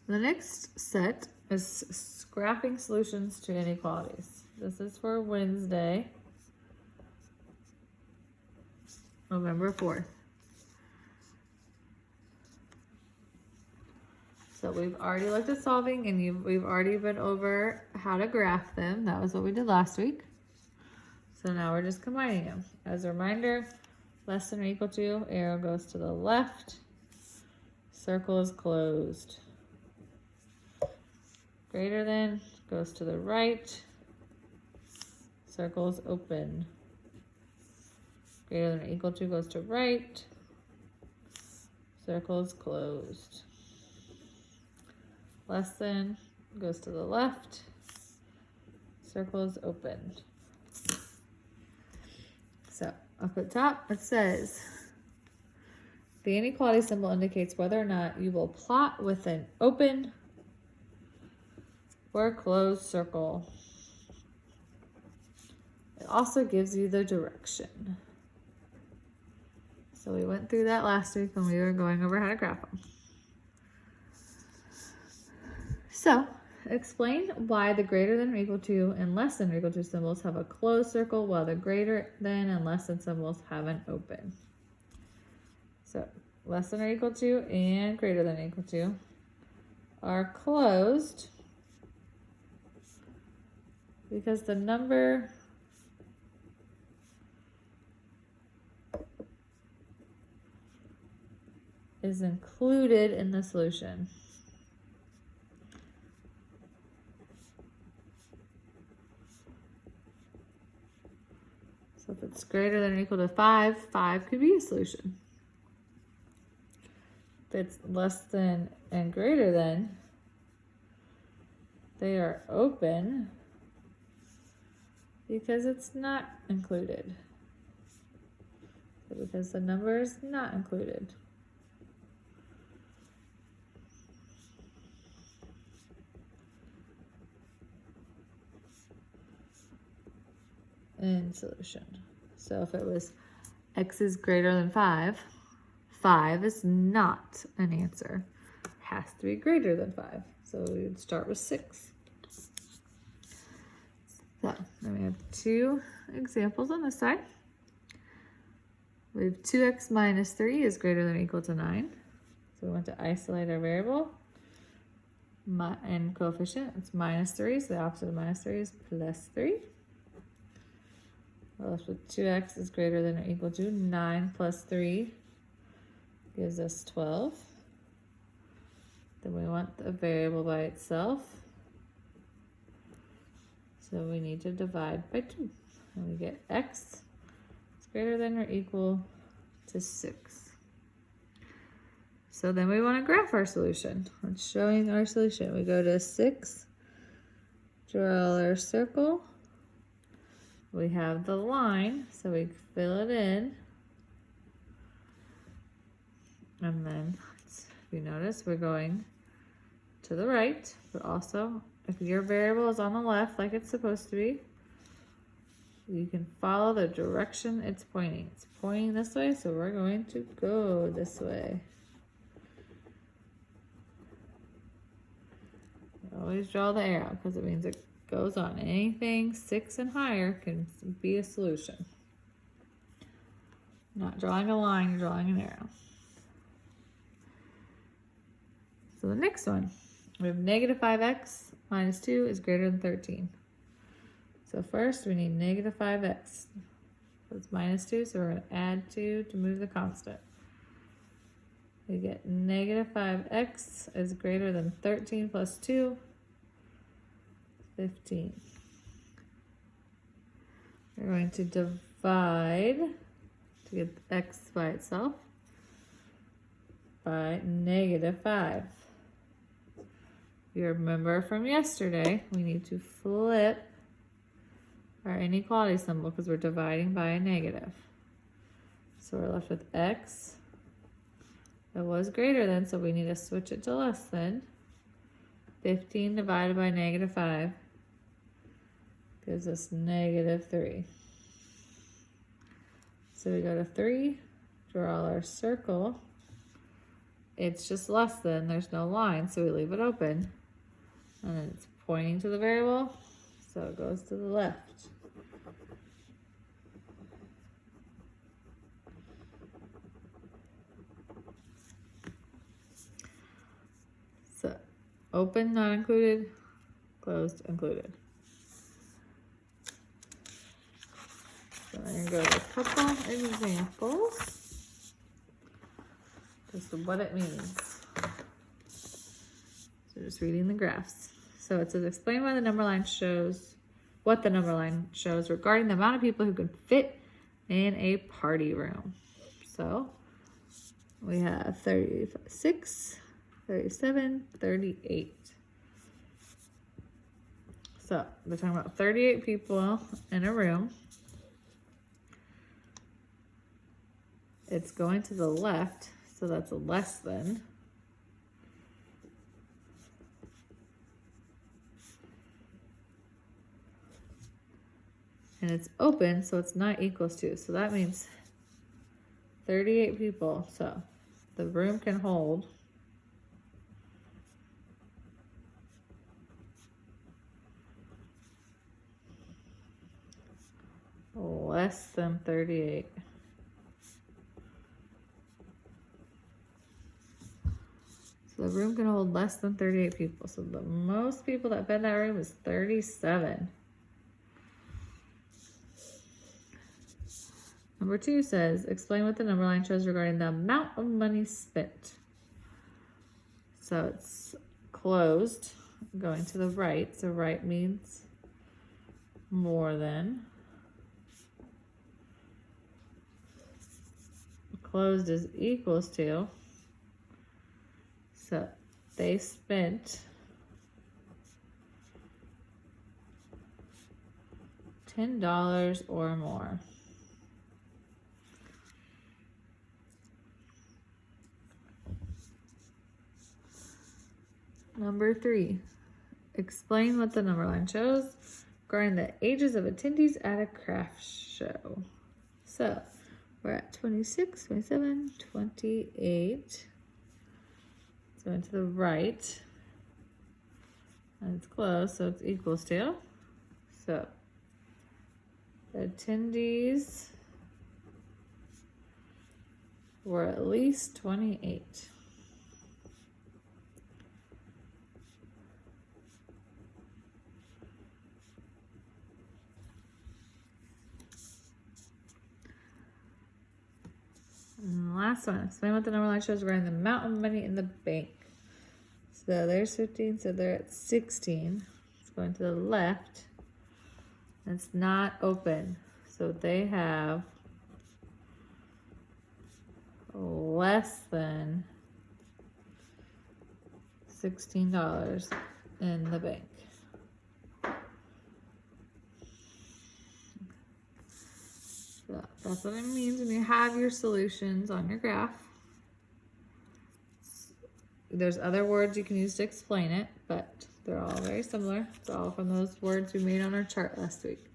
The next set is graphing solutions to inequalities. This is for Wednesday, November 4th. So we've already looked at solving, and we've already been over how to graph them. That was what we did last week. So now we're just combining them. As a reminder, less than or equal to, arrow goes to the left, circle is closed. Greater than goes to the right, circle is open. Greater than or equal to goes to right, circle is closed. Less than goes to the left, circle is open. So up at top it says, the inequality symbol indicates whether or not you will plot with an open or closed circle. It also gives you the direction. So we went through that last week when we were going over how to graph them. So explain why the greater than or equal to and less than or equal to symbols have a closed circle while the greater than and less than symbols have an open. So less than or equal to and greater than or equal to are closed because the number is included in the solution. So if it's greater than or equal to 5, 5 could be a solution. If it's less than and greater than, they are open because it's not included. So because the number is not included. In solution. So if it was x is greater than 5, 5 is not an answer. It has to be greater than 5. So we would start with 6. So then we have 2 examples on this side. We have 2x minus 3 is greater than or equal to 9. So we want to isolate our variable and coefficient. It's minus 3, so the opposite of minus 3 is plus 3. We're left with 2x is greater than or equal to 9 plus 3 gives us 12. Then we want the variable by itself. So we need to divide by 2. And we get x is greater than or equal to 6. So then we want to graph our solution. It's showing our solution. We go to 6, draw our circle. We have the line, so we fill it in. And then, if you notice, we're going to the right, but also, if your variable is on the left, like it's supposed to be, you can follow the direction it's pointing. It's pointing this way, so we're going to go this way. Always draw the arrow, because it means it goes on. Anything 6 and higher can be a solution. Not drawing a line, you're drawing an arrow. So the next one, we have negative 5x minus 2 is greater than 13. So first we need negative 5x. So it's minus 2, so we're going to add 2 to move the constant. We get negative 5x is greater than 13 plus 2. 15. We're going to divide to get x by itself by negative 5. If you remember from yesterday, we need to flip our inequality symbol because we're dividing by a negative. So we're left with x that was greater than, so we need to switch it to less than. 15 divided by negative 5 gives us negative 3. So we go to 3, draw our circle, it's just less than, there's no line, so we leave it open. And then it's pointing to the variable, so it goes to the left. So open, not included, closed, included. So I'm gonna go to a couple examples. Just what it means. So just reading the graphs. So it says explain why the number line shows what the number line shows regarding the amount of people who can fit in a party room. So we have 36, 37, 38. So they're talking about 38 people in a room. It's going to the left, so that's a less than. And it's open, so it's not equals to. So that means 38 people. So the room can hold less than 38. So the room can hold less than 38 people. So the most people that fit in that room is 37. Number 2 says, explain what the number line shows regarding the amount of money spent. So it's closed, going to the right. So right means more than. Closed is equals to. So they spent $10 or more. Number 3, explain what the number line shows regarding the ages of attendees at a craft show. So we're at 26, 27, 28. So into the right, and it's closed, so it's equals to. So attendees were at least 28. And the last one, explain what the number line shows regarding the amount of money in the bank. So there's 15, so they're at 16. It's going to the left. It's not open. So they have less than $16 in the bank. So that's what it means when you have your solutions on your graph. There's other words you can use to explain it, but they're all very similar. It's all from those words we made on our chart last week.